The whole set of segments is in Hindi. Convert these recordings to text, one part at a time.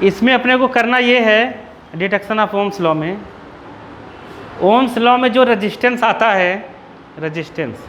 इसमें अपने को करना ये है, डिटेक्शन ऑफ ओम्स लॉ में, ओम्स लॉ में जो रेजिस्टेंस आता है, रेजिस्टेंस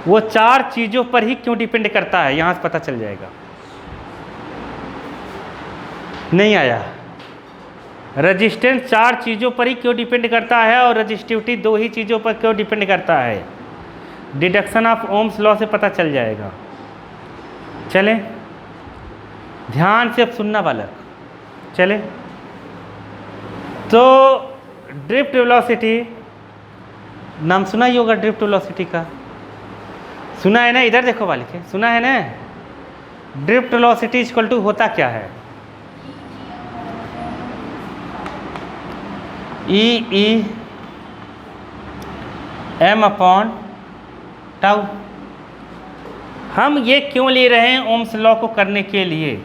वो 4 चीज़ों पर ही क्यों डिपेंड करता है, यहाँ से पता चल जाएगा। नहीं आया। रेजिस्टेंस 4 चीज़ों पर ही क्यों डिपेंड करता है और रेजिस्टिविटी 2 ही चीज़ों पर क्यों डिपेंड करता है, डिडक्शन ऑफ ओम्स लॉ से पता चल जाएगा। चले ध्यान से अब सुनना बालक। चले तो ड्रिफ्ट वेलोसिटी, नाम सुना ही होगा ड्रिफ्ट वेलोसिटी का, सुना है ना? इधर देखो बालक, सुना है ना? ड्रिफ्ट वेलोसिटी इक्वल टू होता क्या है, ई एम अपॉन टाउ। हम ये क्यों ले रहे हैं ओम्स लॉ को करने के लिए,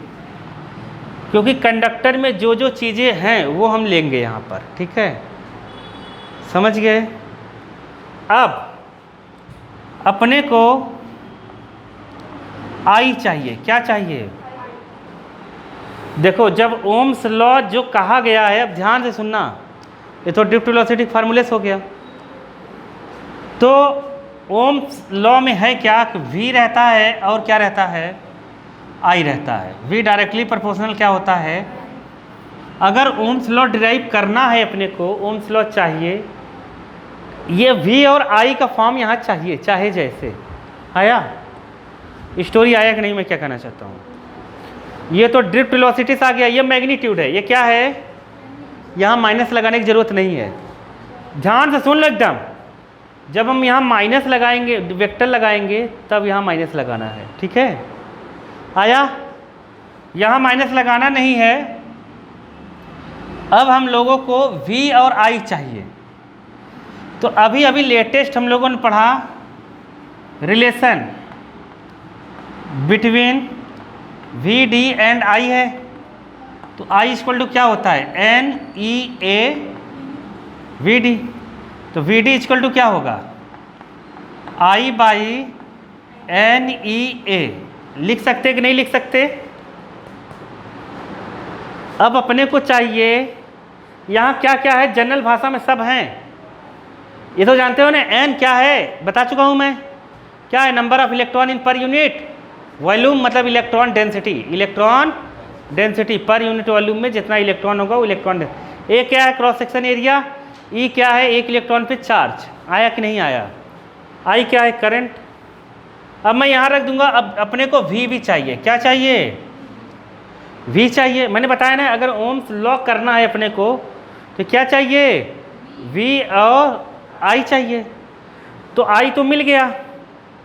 क्योंकि कंडक्टर में जो जो चीज़ें हैं वो हम लेंगे यहाँ पर, ठीक है, समझ गए? अब अपने को आई चाहिए, क्या चाहिए? देखो जब ओम्स लॉ जो कहा गया है, अब ध्यान से सुनना, ये तो ड्रिफ्ट वेलोसिटी फार्मूले से हो गया। तो ओम्स लॉ में है क्या, v रहता है और क्या रहता है, I रहता है। v डायरेक्टली प्रोपोर्शनल क्या होता है, अगर ओम्स लॉ डिराइव करना है अपने को, ओम्स लॉ चाहिए, ये v और I का फॉर्म यहाँ चाहिए, चाहे जैसे। आया स्टोरी आया कि नहीं, मैं क्या कहना चाहता हूँ? ये तो ड्रिफ्ट वेलोसिटी से आ गया, ये मैग्नीट्यूड है, ये क्या है, यहाँ माइनस लगाने की ज़रूरत नहीं है। ध्यान से सुन लो एकदम, जब हम यहाँ माइनस लगाएंगे, वेक्टर लगाएंगे, तब यहाँ माइनस लगाना है, ठीक है? आया? यहाँ माइनस लगाना नहीं है। अब हम लोगों को v और I चाहिए। तो अभी अभी लेटेस्ट हम लोगों ने पढ़ा relation between V D and I है। तो I इक्वल टू क्या होता है, N E A V D. तो वी डी इक्वल टू क्या होगा, I by N E A. लिख सकते कि नहीं लिख सकते? अब अपने को चाहिए यहाँ क्या क्या है, जनरल भाषा में सब हैं, ये तो जानते हो ना। एन क्या है बता चुका हूँ मैं, क्या है, number of electron in per unit volume, मतलब electron density, electron density per unit volume में जितना इलेक्ट्रॉन होगा वो इलेक्ट्रॉन। ए क्या है, क्रॉस सेक्शन एरिया। ई क्या है, एक इलेक्ट्रॉन पे चार्ज। आया कि नहीं आया? आई क्या है, करंट। अब मैं यहाँ रख दूंगा। अब अपने को वी भी चाहिए, क्या चाहिए, वी चाहिए। मैंने बताया ना, अगर ओम्स लॉ करना है अपने को तो क्या चाहिए, वी और आई चाहिए। तो आई तो मिल गया,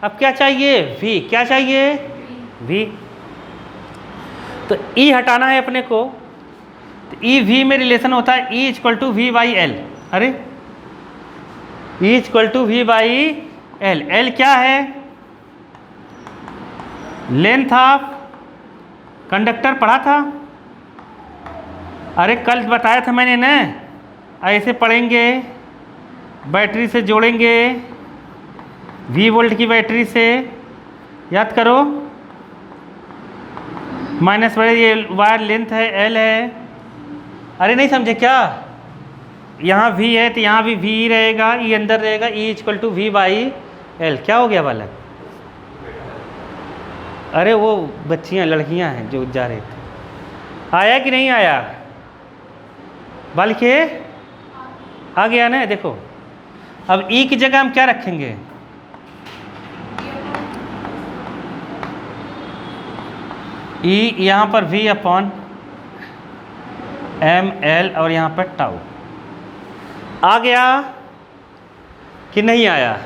अब क्या चाहिए, वी। क्या चाहिए, वी। तो ई हटाना है अपने को, तो ई वी में रिलेशन होता है E equal to V by L. अरे E equal to V by L. L क्या है, लेंथ ऑफ कंडक्टर, पढ़ा था। अरे कल बताया था मैंने ना, ऐसे पढ़ेंगे, बैटरी से जोड़ेंगे, V वोल्ट की बैटरी से, याद करो। माइनस वाले ये वायर लेंथ है, L है। अरे नहीं समझे क्या, यहाँ V है तो यहाँ भी V रहेगा, E अंदर रहेगा, E equal to V by L. क्या हो गया वाला? अरे वो बच्चियाँ, लड़कियाँ हैं जो जा रहे थे। आया कि नहीं आया? बल्कि आ गया ना, देखो। अब E की जगह हम क्या रखेंगे, E यहाँ पर V अपॉन एम एल और यहाँ पर टाउ। आ गया कि नहीं आया?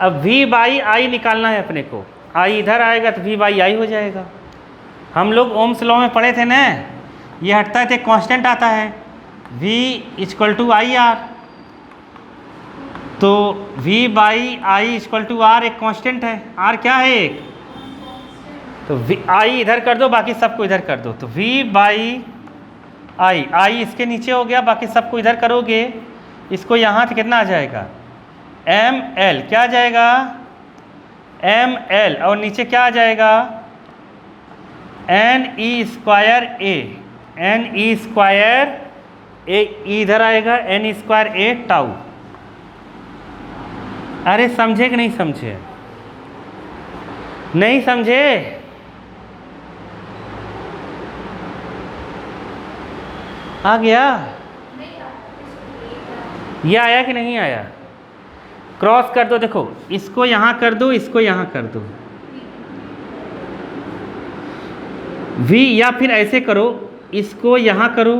अब V बाई आई निकालना है अपने को। आई इधर आएगा तो V बाई आई हो जाएगा। हम लोग ओम्स लॉ में पढ़े थे ना, ये हटता है तो एक कांस्टेंट आता है V equal to I R. तो V by I equal to R एक कांस्टेंट है। R क्या है, एक। तो आई इधर कर दो, बाकी सबको इधर कर दो। तो V बाई आई इसके नीचे हो गया, बाकी सबको इधर करोगे, इसको यहाँ से कितना आ जाएगा, एम एल। क्या आ जाएगा, एम एल। और नीचे क्या आ जाएगा, एन ई स्क्वायर ए, एन ई स्क्वायर ए इधर आएगा, एन स्क्वायर ए टाउ। अरे समझे कि नहीं समझे? नहीं समझे? आ गया? ये आया कि नहीं आया? क्रॉस कर दो, देखो इसको यहाँ कर दो, इसको यहाँ कर दो, V, या फिर ऐसे करो, इसको यहाँ करो,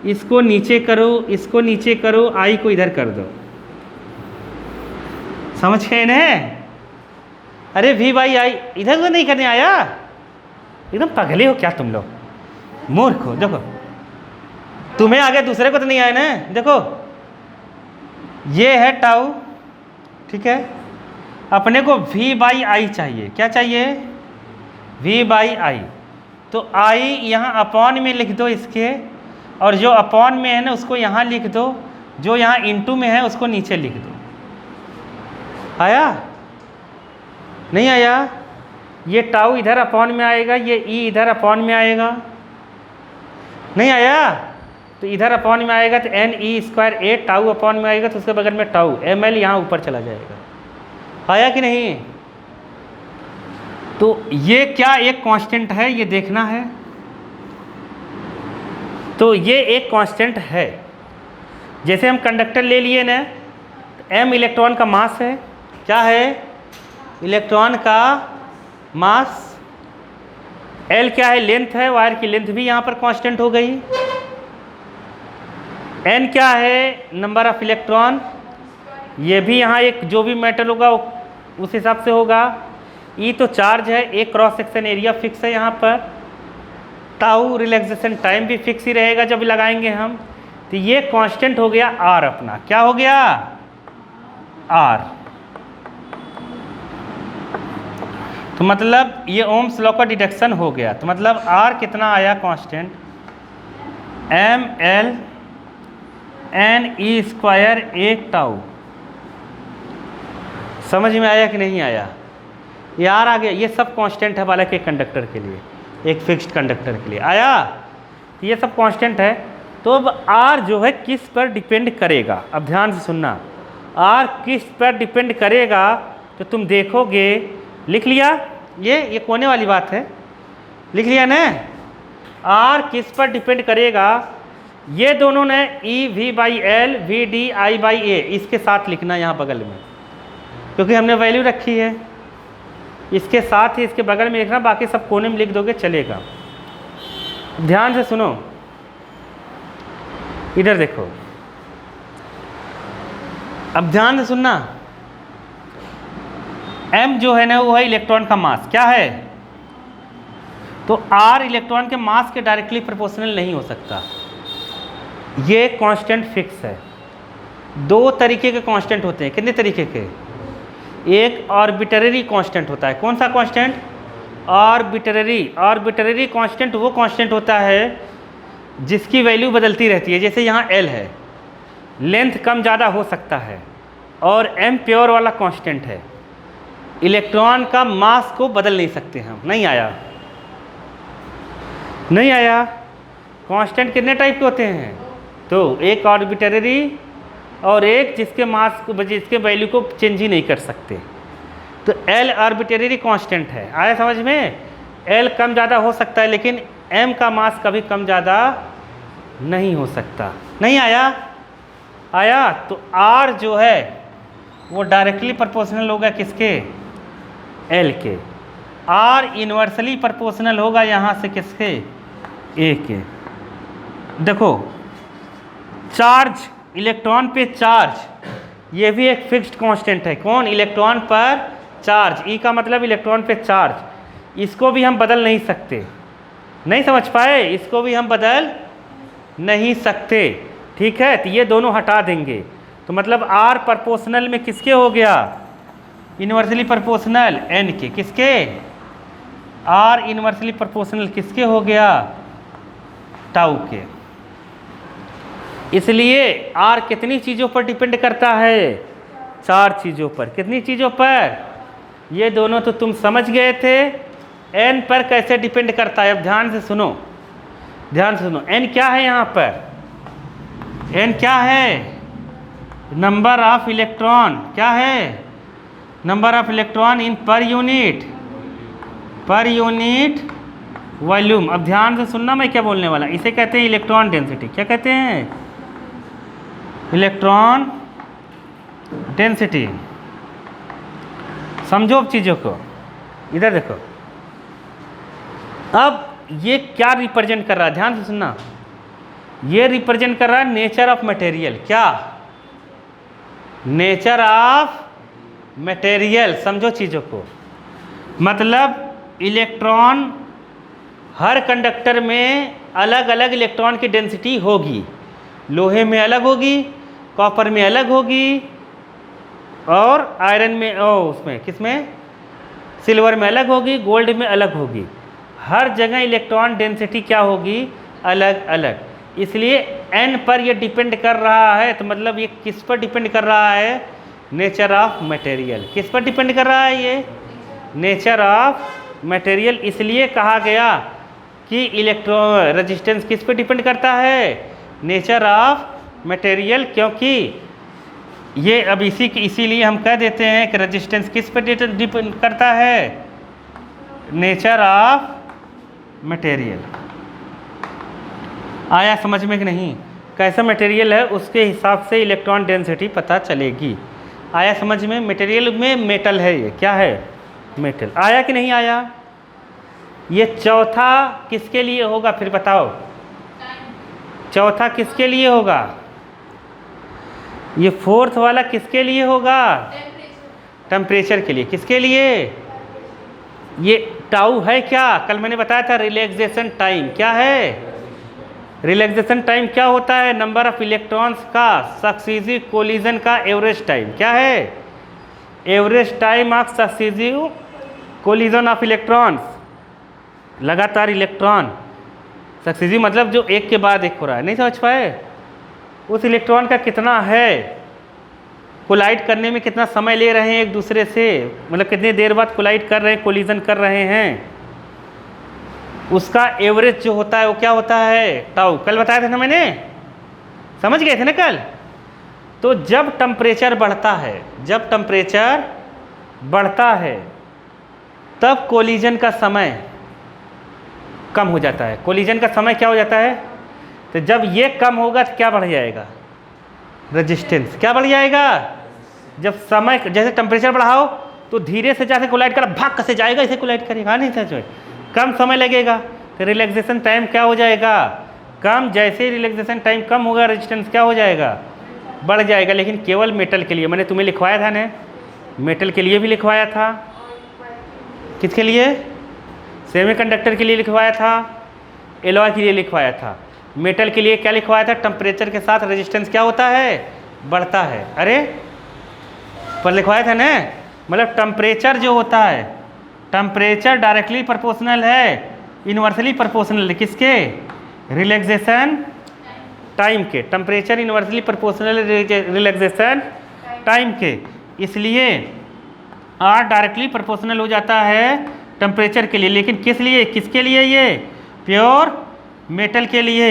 इसको नीचे करो, इसको नीचे करो, I को इधर कर दो। समझ गए ना? अरे V बाई I इधर तो नहीं करने आया? एकदम पगले हो क्या तुम लोग, मूर्ख हो। देखो तुम्हें आगे, दूसरे को तो नहीं आया ना। देखो ये है टाउ, ठीक है, अपने को V बाई I चाहिए। क्या चाहिए? V by I। तो I यहाँ अपॉन में लिख दो इसके, और जो अपॉन में है ना उसको यहाँ लिख दो, जो यहाँ इनटू में है उसको नीचे लिख दो। आया? नहीं आया? ये टाउ इधर अपॉन में आएगा, ये ई इधर अपॉन में आएगा। नहीं आया? तो इधर अपॉन में आएगा तो N E square A tau upon में आएगा, तो उसके बगल में टाउ एम एल यहाँ ऊपर चला जाएगा। आया कि नहीं? तो ये क्या एक कांस्टेंट है, ये देखना है। तो ये एक कांस्टेंट है। जैसे हम कंडक्टर ले लिए ना, एम इलेक्ट्रॉन का मास है। क्या है? इलेक्ट्रॉन का मास। एल क्या है? लेंथ है, वायर की लेंथ भी यहाँ पर कांस्टेंट हो गई। एन क्या है? नंबर ऑफ इलेक्ट्रॉन, ये भी यहाँ एक जो भी मेटल होगा उस हिसाब से होगा। ई तो चार्ज है, एक क्रॉस सेक्शन एरिया फिक्स है यहाँ पर। टाउ रिलैक्सेशन टाइम भी फिक्स ही रहेगा जब लगाएंगे हम। तो ये कांस्टेंट हो गया आर अपना। क्या हो गया? आर। तो मतलब ये ओम्स लॉ का डिडक्शन हो गया। तो मतलब आर कितना आया constant? M L N E square A tau. समझ में आया कि नहीं आया? ये आर आ गया। ये सब कांस्टेंट है वाला के कंडक्टर के लिए, एक फिक्स्ड कंडक्टर के लिए। आया? ये सब कांस्टेंट है। तो अब आर जो है किस पर डिपेंड करेगा? अब ध्यान से सुनना, आर किस पर डिपेंड करेगा? तो तुम देखोगे, लिख लिया? ये कोने वाली बात है, लिख लिया ना? आर किस पर डिपेंड करेगा? ये दोनों ने E V by L V D I by A, इसके साथ लिखना यहाँ बगल में, क्योंकि हमने वैल्यू रखी है। इसके साथ ही इसके बगल में लिखना, बाकी सब कोने में लिख दोगे चलेगा। ध्यान से सुनो, इधर देखो, अब ध्यान से सुनना। m जो है ना वो है इलेक्ट्रॉन का मास। क्या है? तो r इलेक्ट्रॉन के मास के डायरेक्टली प्रोपोर्शनल नहीं हो सकता। ये कांस्टेंट फिक्स है। दो तरीके के कांस्टेंट होते हैं। कितने तरीके के? एक आर्बिट्रेरी कांस्टेंट होता है। कौन सा कांस्टेंट? आर्बिट्रेरी। आर्बिट्रेरी कांस्टेंट वो कांस्टेंट होता है जिसकी वैल्यू बदलती रहती है। जैसे यहाँ l है, लेंथ कम ज़्यादा हो सकता है, और m प्योर वाला कांस्टेंट है। इलेक्ट्रॉन का मास को बदल नहीं सकते हम। नहीं आया? नहीं आया? कांस्टेंट कितने टाइप के होते हैं? तो एक आर्बिट्रेरी और एक जिसके मास को, जिसके वैल्यू को चेंज ही नहीं कर सकते। तो L आर्बिट्रेरी कांस्टेंट है। आया समझ में? L कम ज़्यादा हो सकता है, लेकिन M का मास कभी कम ज़्यादा नहीं हो सकता। नहीं आया? आया? तो R जो है वो डायरेक्टली प्रोपोर्शनल होगा किसके? L के। R इन्वर्सली प्रोपोर्शनल होगा यहाँ से किसके? A के। देखो चार्ज, इलेक्ट्रॉन पे चार्ज, ये भी एक फिक्स्ड कांस्टेंट है। कौन? इलेक्ट्रॉन पर चार्ज। ई का मतलब इलेक्ट्रॉन पे चार्ज। इसको भी हम बदल नहीं सकते। नहीं समझ पाए? इसको भी हम बदल नहीं सकते। ठीक है, तो ये दोनों हटा देंगे। तो मतलब आर प्रोपोर्शनल में किसके हो गया? इन्वर्सली प्रोपोर्शनल एन के। किसके? आर इन्वर्सली प्रोपोर्शनल किसके हो गया? टाउ के। इसलिए आर कितनी चीज़ों पर डिपेंड करता है? 4 चीज़ों पर। कितनी चीज़ों पर? ये दोनों तो तुम समझ गए थे। एन पर कैसे डिपेंड करता है? अब ध्यान से सुनो, ध्यान से सुनो। एन क्या है यहाँ पर? एन क्या है? Number of electron. क्या है? Number of electron in per unit volume. अब ध्यान से सुनना मैं क्या बोलने वाला। इसे कहते हैं इलेक्ट्रॉन डेंसिटी। क्या कहते हैं? Electron density. समझो अब चीज़ों को, इधर देखो। अब ये क्या रिप्रेजेंट कर रहा है? ध्यान से सुनना। ये रिप्रेजेंट कर रहा है नेचर ऑफ मटेरियल। क्या? Nature of material. समझो चीज़ों को। मतलब इलेक्ट्रॉन, हर कंडक्टर में अलग अलग इलेक्ट्रॉन की डेंसिटी होगी। लोहे में अलग होगी, कॉपर में अलग होगी, और आयरन में, उसमें किसमें, सिल्वर में अलग होगी, गोल्ड में अलग होगी। हर जगह इलेक्ट्रॉन डेंसिटी क्या होगी? अलग अलग। इसलिए एन पर ये डिपेंड कर रहा है। तो मतलब ये किस पर डिपेंड कर रहा है? Nature of material. किस पर डिपेंड कर रहा है ये? Nature of material. इसलिए कहा गया कि इलेक्ट्रॉन रेजिस्टेंस किस पर डिपेंड करता है? Nature of material. क्योंकि ये अब इसीलिए हम कह देते हैं कि रेजिस्टेंस किस पर डिपेंड करता है? Nature of material. आया समझ में कि नहीं? कैसा मटेरियल है उसके हिसाब से इलेक्ट्रॉन डेंसिटी पता चलेगी। आया समझ में? मटेरियल में मेटल है। ये क्या है? मेटल। आया कि नहीं आया? ये चौथा किसके लिए होगा फिर बताओ? चौथा किसके लिए होगा? ये फोर्थ वाला किसके लिए होगा? टेम्परेचर के लिए। किसके लिए? ये टाउ है क्या? कल मैंने बताया था रिलैक्सेशन टाइम। क्या है? रिलैक्सेशन टाइम क्या होता है? नंबर ऑफ इलेक्ट्रॉन्स का सक्सीसिव कोलिजन का एवरेज टाइम। क्या है? Average time of successive collision of electrons. लगातार इलेक्ट्रॉन सक्सीसिव मतलब जो एक के बाद एक हो रहा है। नहीं समझ पाए? उस इलेक्ट्रॉन का कितना है, कोलाइड करने में कितना समय ले रहे हैं एक दूसरे से, मतलब कितनी देर बाद कोलाइड कर रहे हैं, कोलिजन कर रहे हैं, उसका एवरेज जो होता है वो क्या होता है? टाउ। कल बताया था ना मैंने, समझ गए थे ना कल? तो जब टेम्परेचर बढ़ता है, जब टेम्परेचर बढ़ता है तब कोलिजन का समय कम हो जाता है। कोलिजन का समय क्या हो जाता है? तो जब ये कम होगा तो क्या बढ़ जाएगा? रेजिस्टेंस। क्या बढ़ जाएगा? जब समय, जैसे टेम्परेचर बढ़ाओ तो धीरे से जाके कोलाइड कर भाग से जाएगा, इसे कोलाइड करेगा नहीं सच, कम समय लगेगा। तो रिलैक्सेशन टाइम क्या हो जाएगा? कम। जैसे ही रिलैक्सेशन टाइम कम होगा रेजिस्टेंस क्या हो जाएगा? बढ़ जाएगा। लेकिन केवल मेटल के लिए। मैंने तुम्हें लिखवाया था ना, मेटल के लिए भी लिखवाया था। किसके लिए? सेमीकंडक्टर के लिए लिखवाया था, एलॉय के लिए लिखवाया था। मेटल के लिए क्या लिखवाया था? टेम्परेचर के साथ रेजिस्टेंस क्या होता है? बढ़ता है। अरे पर लिखवाया था ना, मतलब टेम्परेचर जो होता है, टेम्परेचर डायरेक्टली प्रोपोर्शनल है, इन्वर्सली प्रोपोर्शनल है किसके? रिलैक्सेशन टाइम के। Temperature inversely proportional relaxation time के। इसलिए आर डायरेक्टली प्रोपोर्शनल हो जाता है टेम्परेचर के लिए। लेकिन किस लिए? किसके लिए? ये प्योर मेटल के लिए।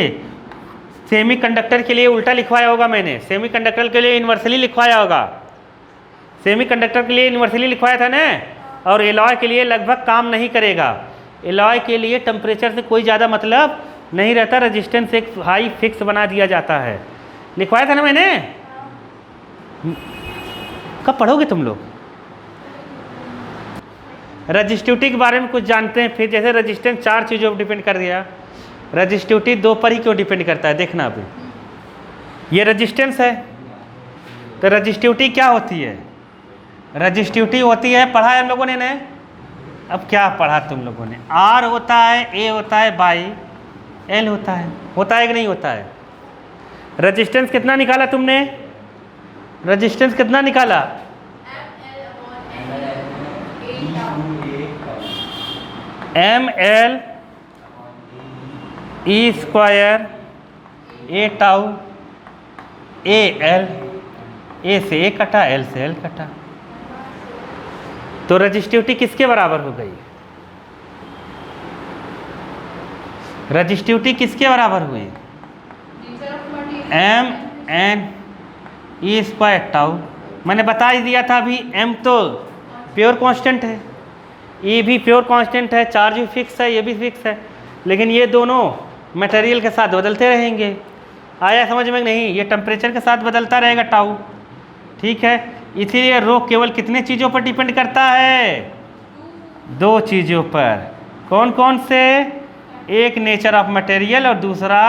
सेमीकंडक्टर के लिए उल्टा लिखवाया होगा मैंने, सेमीकंडक्टर के लिए इन्वर्सली लिखवाया होगा। सेमीकंडक्टर के लिए इन्वर्सली लिखवाया था ना, और एलॉय के लिए लगभग काम नहीं करेगा। एलॉय के लिए टेम्परेचर से कोई ज़्यादा मतलब नहीं रहता, रेजिस्टेंस एक हाई फिक्स बना दिया जाता है। लिखवाया था ना मैंने। कब पढ़ोगे तुम लोग? रजिस्टिविटी के बारे में कुछ जानते हैं फिर? जैसे रजिस्टेंस 4 चीज़ों पर डिपेंड कर दिया, रजिस्टिविटी 2 पर ही क्यों डिपेंड करता है? देखना अभी ये रजिस्टेंस है, तो रजिस्टिविटी क्या होती है? रजिस्टिविटी होती है, पढ़ा है हम लोगों ने ना। अब क्या पढ़ा तुम लोगों ने? आर होता है, ए होता है, बाई एल होता है कि नहीं होता है? रजिस्टेंस कितना निकाला तुमने? रजिस्टेंस कितना निकाला? M L E square A tau A L, A से ए कटा, एल से एल कटा। तो रजिस्टिविटी किसके बराबर हो गई? रजिस्टिविटी किसके बराबर हुए? M N E square tau. मैंने बता ही दिया था अभी, एम तो प्योर कांस्टेंट है, ई भी प्योर कांस्टेंट है, चार्ज भी फिक्स है, ये भी फिक्स है, लेकिन ये दोनों मटेरियल के साथ बदलते रहेंगे। आया समझ में? नहीं, ये टेम्परेचर के साथ बदलता रहेगा टाउ, ठीक है। इसीलिए रो केवल कितने चीज़ों पर डिपेंड करता है? 2 चीज़ों पर। कौन कौन से? एक नेचर ऑफ मटेरियल और दूसरा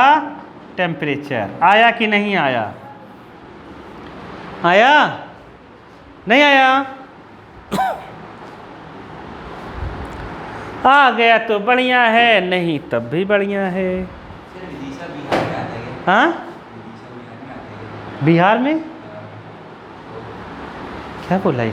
टेम्परेचर। आया कि नहीं आया? आया? नहीं आया? आ गया तो बढ़िया है, नहीं तब भी बढ़िया है। हाँ, बिहार में क्या बोला?